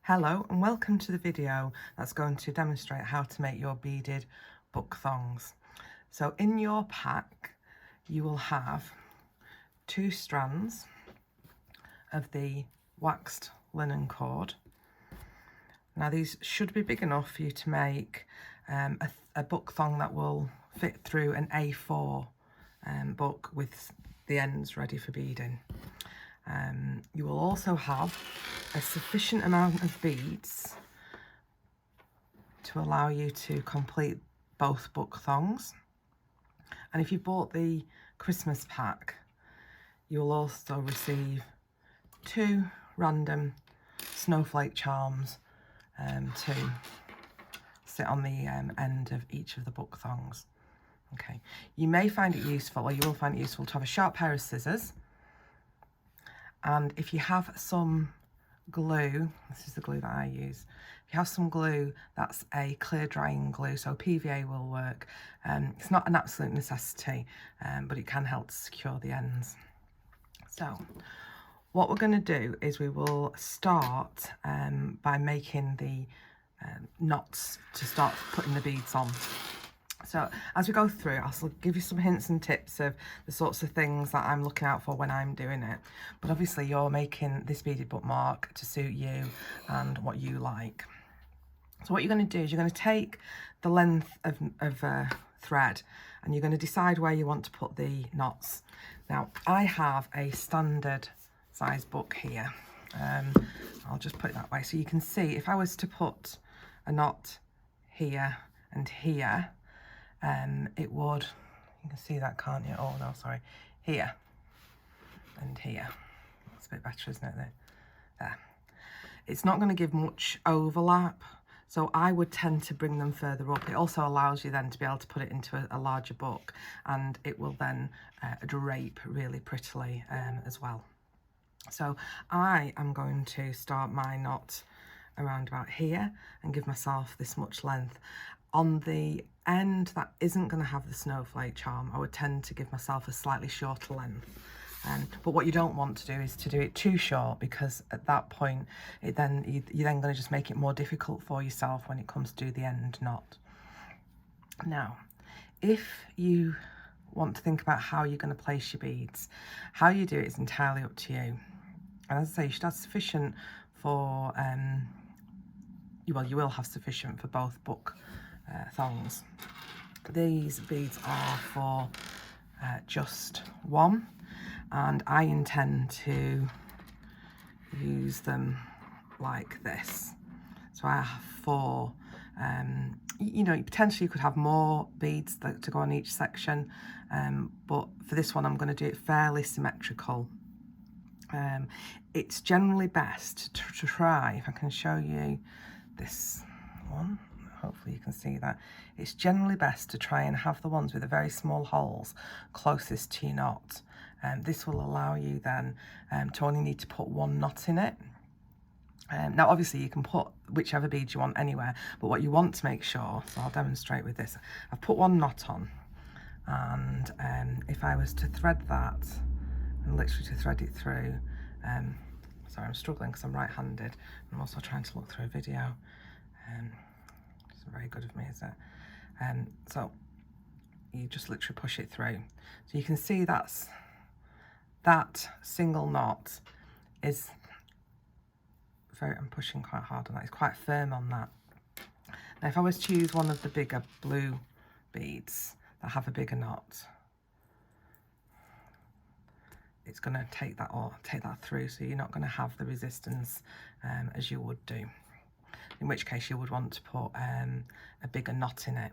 Hello and welcome to the video that's going to demonstrate how to make your beaded book thongs. So in your pack you will have 2 strands of the waxed linen cord. Now these should be big enough for you to make a book thong that will fit through an A4 book with the ends ready for beading. You will also have a sufficient amount of beads to allow you to complete both book thongs. And if you bought the Christmas pack, you'll also receive 2 random snowflake charms to sit on the end of each of the book thongs. Okay, you may find it useful, or you will find it useful, to have a sharp pair of scissors. And if you have some glue, this is the glue that I use, if you have some glue that's a clear drying glue, so PVA will work. It's not an absolute necessity, but it can help to secure the ends. So what we're going to do is we will start by making the knots to start putting the beads on. So as we go through, I'll give you some hints and tips of the sorts of things that I'm looking out for when I'm doing it. But obviously you're making this beaded bookmark to suit you and what you like. So what you're going to do is you're going to take the length of thread and you're going to decide where you want to put the knots. Now I have a standard size book here. I'll just put it that way so you can see if I was to put a knot here and here, it would, you can see that, can't you? Oh no, sorry, here and here. That's a bit better, isn't it? There. It's not going to give much overlap, so I would tend to bring them further up. It also allows you then to be able to put it into a larger book, and it will then drape really prettily as well. So I am going to start my knot around about here and give myself this much length. On the end that isn't going to have the snowflake charm, I would tend to give myself a slightly shorter length. But what you don't want to do is to do it too short, because at that point you're then going to just make it more difficult for yourself when it comes to do the end knot. Now, if you want to think about how you're going to place your beads, how you do it is entirely up to you. And as I say, you should have sufficient for, well, you will have sufficient for both book thongs. These beads are for just one, and I intend to use them like this. So I have 4. You know, potentially you could have more beads to go on each section, but for this one I'm going to do it fairly symmetrical. It's generally best to try, if I can show you this one, hopefully you can see that, it's generally best to try and have the ones with the very small holes closest to your knot. This will allow you then to only need to put 1 knot in it. Now obviously you can put whichever beads you want anywhere, but what you want to make sure, so I'll demonstrate with this, I've put 1 knot on, and if I was to thread that and literally to thread it through, sorry, I'm struggling because I'm right-handed. I'm also trying to look through a video. It's very good of me, is it? So you just literally push it through. So you can see that single knot is very, I'm pushing quite hard on that, it's quite firm on that. Now if I was to use one of the bigger blue beads that have a bigger knot, it's going to take that through, so you're not going to have the resistance as you would do, in which case you would want to put a bigger knot in it.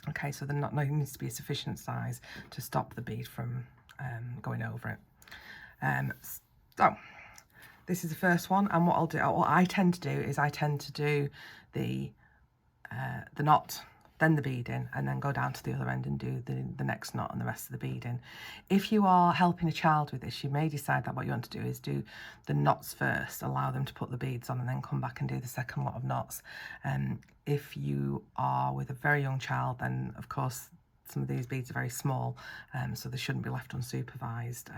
Okay, so the knot needs to be a sufficient size to stop the bead from going over it. So this is the first one, and what I tend to do is I tend to do the knot, then the beading, and then go down to the other end and do the next knot and the rest of the beading. If you are helping a child with this, you may decide that what you want to do is do the knots first, allow them to put the beads on, and then come back and do the second lot of knots. If you are with a very young child, then of course some of these beads are very small, so they shouldn't be left unsupervised.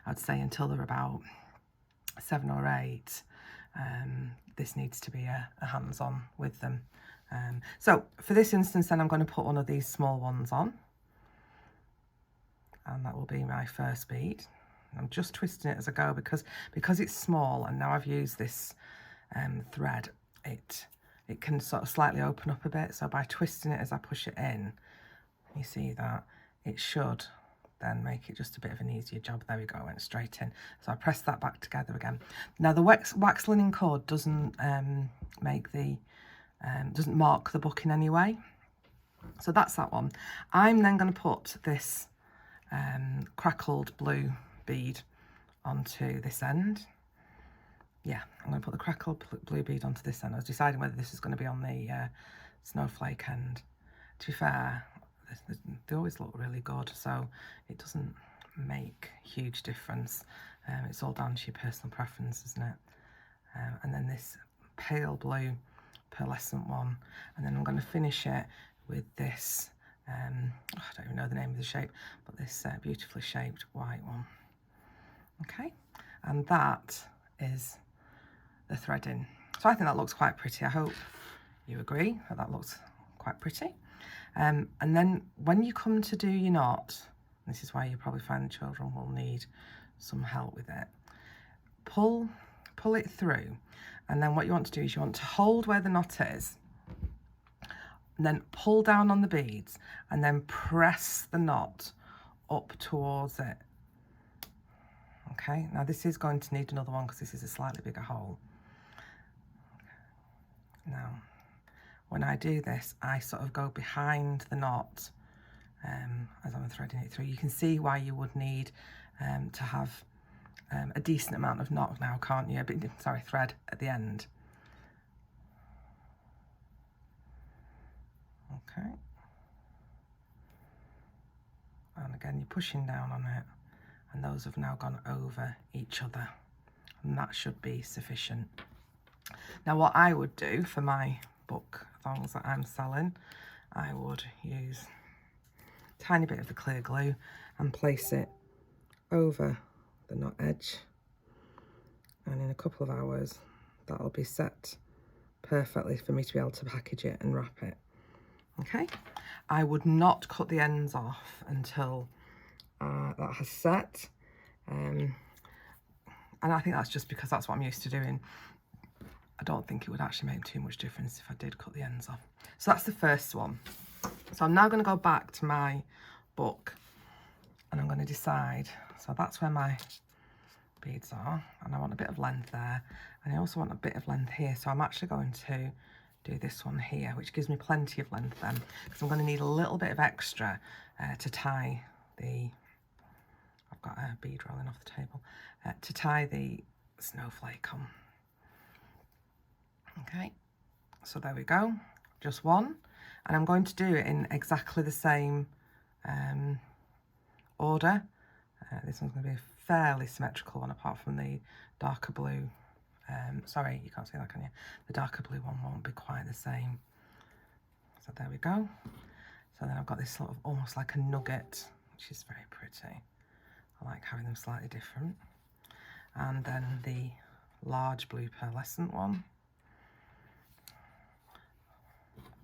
I'd say until they're about 7 or 8, this needs to be a hands-on with them. So for this instance then I'm going to put one of these small ones on, and that will be my first bead. I'm just twisting it as I go because it's small, and now I've used this thread, it can sort of slightly open up a bit. So by twisting it as I push it in, you see that it should then make it just a bit of an easier job. There we go, went straight in. So I press that back together again. Now the wax linen cord doesn't make the doesn't mark the book in any way. So that's that one. I'm then going to put this crackled blue bead onto this end. Yeah, I'm going to put the crackled blue bead onto this end. I was deciding whether this is going to be on the snowflake end. To be fair, they always look really good, so it doesn't make a huge difference. It's all down to your personal preference, isn't it? And then this pale blue pearlescent one, and then I'm going to finish it with this I don't even know the name of the shape, but this beautifully shaped white one. Okay, and that is the threading. So I think that looks quite pretty. I hope you agree that that looks quite pretty. And then when you come to do your knot, this is why you probably find the children will need some help with it. Pull it through, and then what you want to do is you want to hold where the knot is, and then pull down on the beads, and then press the knot up towards it. Okay, now this is going to need another one because this is a slightly bigger hole. Now, when I do this, I sort of go behind the knot as I'm threading it through. You can see why you would need to have a decent amount of knot now, can't you? Sorry, thread at the end. Okay. And again, you're pushing down on it, and those have now gone over each other, and that should be sufficient. Now, what I would do for my book thongs that I'm selling, I would use a tiny bit of the clear glue and place it over the knot edge, and in a couple of hours that'll be set perfectly for me to be able to package it and wrap it. Okay, I would not cut the ends off until that has set, and I think that's just because that's what I'm used to doing. I don't think it would actually make too much difference if I did cut the ends off. So that's the first one. So I'm now going to go back to my book, and I'm going to decide. So that's where my beads are, and I want a bit of length there, and I also want a bit of length here. So I'm actually going to do this one here, which gives me plenty of length then, because I'm going to need a little bit of extra to tie the, I've got a bead rolling off the table, to tie the snowflake on. Okay, so there we go, just one, and I'm going to do it in exactly the same order. This one's going to be a fairly symmetrical one, apart from the darker blue. Sorry, you can't see that, can you? The darker blue one won't be quite the same. So there we go. So then I've got this sort of almost like a nugget, which is very pretty. I like having them slightly different. And then the large blue pearlescent one.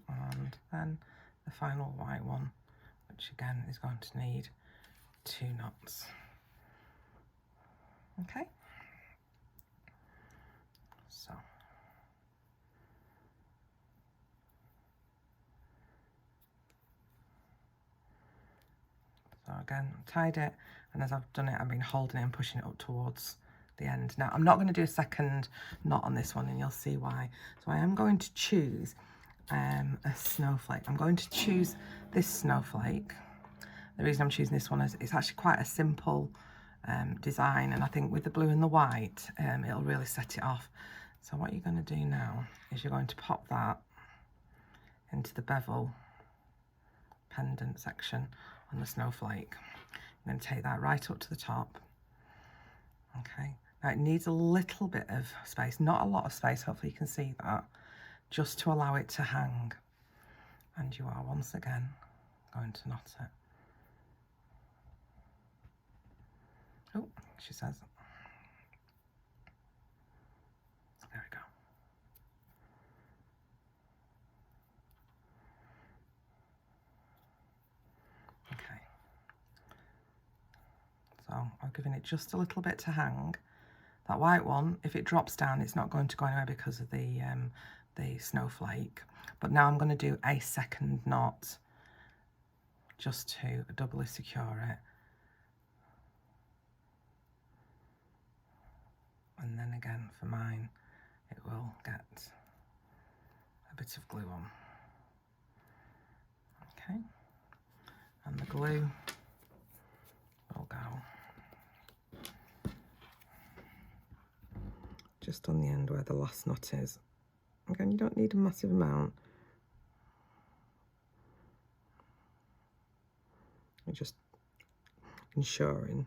And then the final white one, which again is going to need 2 knots. Okay. So again, I've tied it, and as I've done it, I've been holding it and pushing it up towards the end. Now, I'm not going to do a second knot on this one, and you'll see why. So I am going to choose a snowflake. I'm going to choose this snowflake. The reason I'm choosing this one is it's actually quite a simple design, and I think with the blue and the white, it'll really set it off. So what you're going to do now is you're going to pop that into the bevel pendant section on the snowflake. I'm going to take that right up to the top. Okay, now it needs a little bit of space, not a lot of space, hopefully you can see that, just to allow it to hang. And you are once again going to knot it. Oh, she says. There we go. I'm giving it just a little bit to hang. That white one, if it drops down, it's not going to go anywhere because of the snowflake. But now I'm going to do a second knot just to doubly secure it. And then again for mine, it will get a bit of glue on. Okay, and the glue will go just on the end where the last knot is. Again, you don't need a massive amount. You're just ensuring,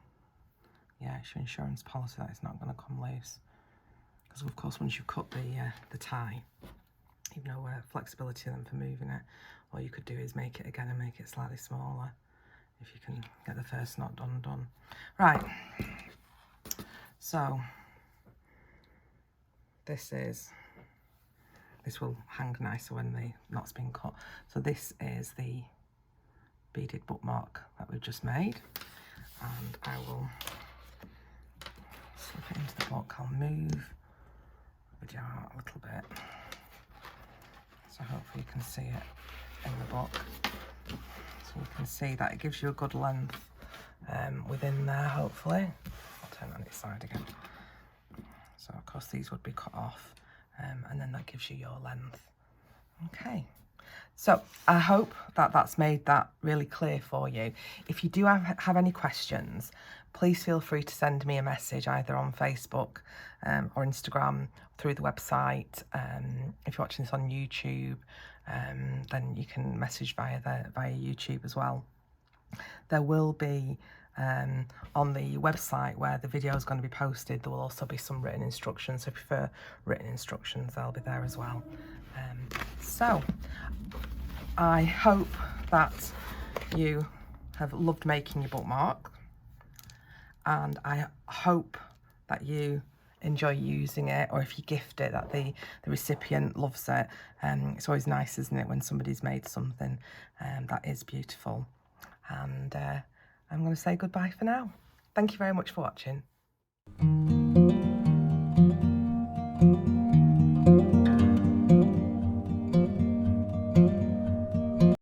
yeah, it's your insurance policy that it's not going to come loose. Because of course, once you've cut the tie, you've no flexibility then for moving it. All you could do is make it again and make it slightly smaller if you can get the first knot done. Right, so this will hang nicer when the knot's been cut. So this is the beaded bookmark that we've just made, and I will slip it into the book. I'll move the video out a little bit so hopefully you can see it in the book. So you can see that it gives you a good length within there, hopefully. I'll turn it on its side again. So of course these would be cut off, and then that gives you your length. Okay, so I hope that that's made that really clear for you. If you do have any questions, please feel free to send me a message either on Facebook or Instagram, through the website. If you're watching this on YouTube, then you can message via YouTube as well. There will be on the website where the video is going to be posted, there will also be some written instructions. So if you prefer written instructions, they'll be there as well. So I hope that you have loved making your bookmark, and I hope that you enjoy using it, or if you gift it, that the recipient loves it. It's always nice, isn't it, when somebody's made something that is beautiful. And I'm going to say goodbye for now. Thank you very much for watching.